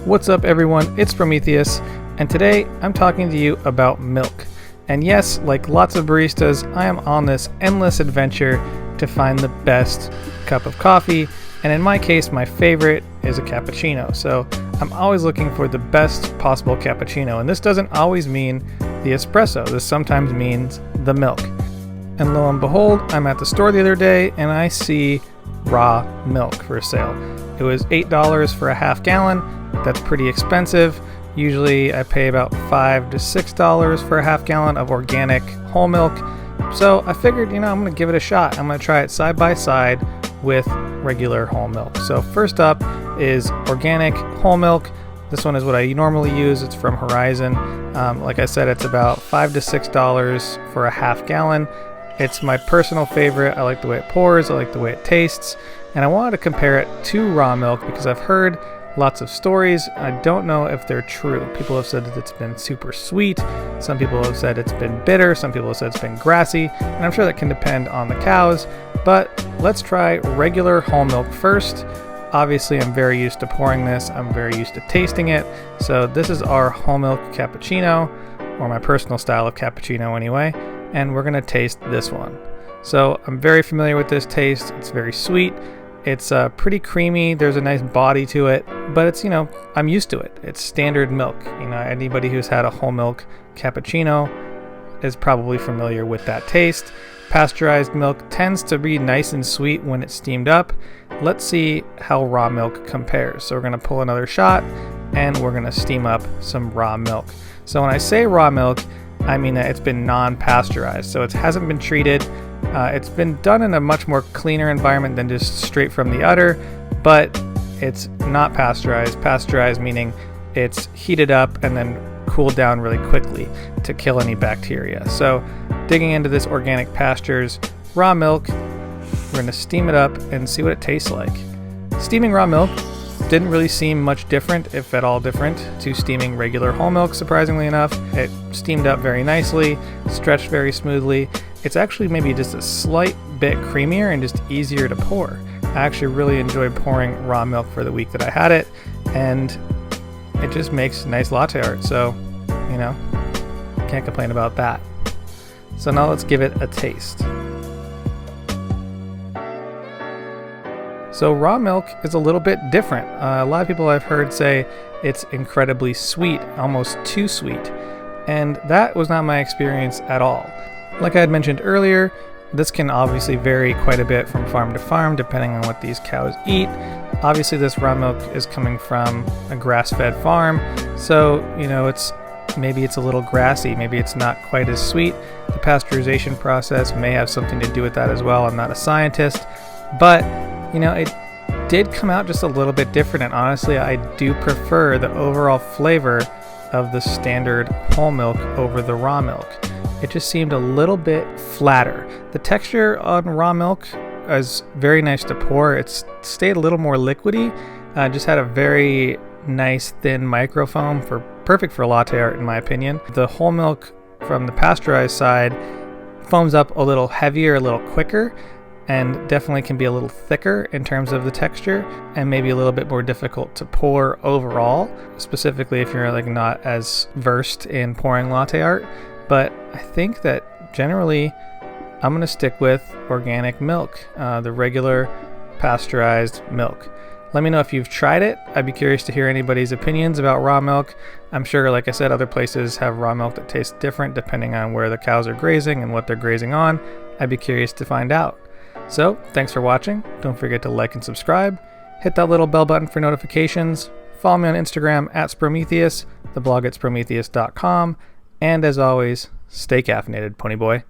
What's up everyone, it's Sprometheus, and today I'm talking to you about milk. And yes, like lots of baristas, I am on this endless adventure to find the best cup of coffee, and in my case, my favorite is a cappuccino. So I'm always looking for the best possible cappuccino, and this doesn't always mean the espresso. This sometimes means the milk. And lo and behold, I'm at the store the other day and I see raw milk for sale. It was $8 for a half gallon. That's pretty expensive. Usually I pay about $5 to $6 for a half gallon of organic whole milk. So I figured, I'm going to give it a shot. I'm going to try it side by side with regular whole milk. So first up is organic whole milk. This one is what I normally use. It's from Horizon. Like I said, it's about $5 to $6 for a half gallon. It's my personal favorite. I like the way it pours. I like the way it tastes. And I wanted to compare it to raw milk because I've heard lots of stories. I don't know if they're true. People have said that it's been super sweet. Some people have said it's been bitter. Some people have said it's been grassy. And I'm sure that can depend on the cows. But let's try regular whole milk first. Obviously, I'm very used to pouring this. I'm very used to tasting it. So this is our whole milk cappuccino, or my personal style of cappuccino anyway. And we're going to taste this one. So I'm very familiar with this taste. It's very sweet. It's pretty creamy. There's a nice body to it, but it's, I'm used to it. It's standard milk. Anybody who's had a whole milk cappuccino is probably familiar with that taste. Pasteurized milk tends to be nice and sweet when it's steamed up. Let's see how raw milk compares. So we're going to pull another shot and we're going to steam up some raw milk. So when I say raw milk, I mean that it's been non-pasteurized. So it hasn't been treated. It's been done in a much more cleaner environment than just straight from the udder, but it's not pasteurized. Pasteurized meaning it's heated up and then cooled down really quickly to kill any bacteria. So digging into this organic pastures raw milk, we're going to steam it up and see what it tastes like. Steaming raw milk didn't really seem much different, if at all different, to steaming regular whole milk, surprisingly enough. It steamed up very nicely, stretched very smoothly. It's actually maybe just a slight bit creamier and just easier to pour. I actually really enjoyed pouring raw milk for the week that I had it, and it just makes nice latte art, so, can't complain about that. So now let's give it a taste. So raw milk is a little bit different. A lot of people I've heard say it's incredibly sweet, almost too sweet, and that was not my experience at all. Like I had mentioned earlier, this can obviously vary quite a bit from farm to farm depending on what these cows eat. Obviously this raw milk is coming from a grass-fed farm, so maybe it's a little grassy, maybe it's not quite as sweet. The pasteurization process may have something to do with that as well. I'm not a scientist, but it did come out just a little bit different, and honestly I do prefer the overall flavor of the standard whole milk over the raw milk. It just seemed a little bit flatter. The texture on raw milk is very nice to pour. It's stayed a little more liquidy. Just had a very nice thin microfoam, perfect for latte art in my opinion. The whole milk from the pasteurized side foams up a little heavier, a little quicker, and definitely can be a little thicker in terms of the texture and maybe a little bit more difficult to pour overall, specifically if you're not as versed in pouring latte art. But I think that generally I'm going to stick with organic milk, the regular pasteurized milk. Let me know if you've tried it. I'd be curious to hear anybody's opinions about raw milk. I'm sure, like I said, other places have raw milk that tastes different depending on where the cows are grazing and what they're grazing on. I'd be curious to find out. So, thanks for watching. Don't forget to like and subscribe. Hit that little bell button for notifications. Follow me on Instagram at Sprometheus, the blog at Sprometheus.com. And as always, stay caffeinated, pony boy.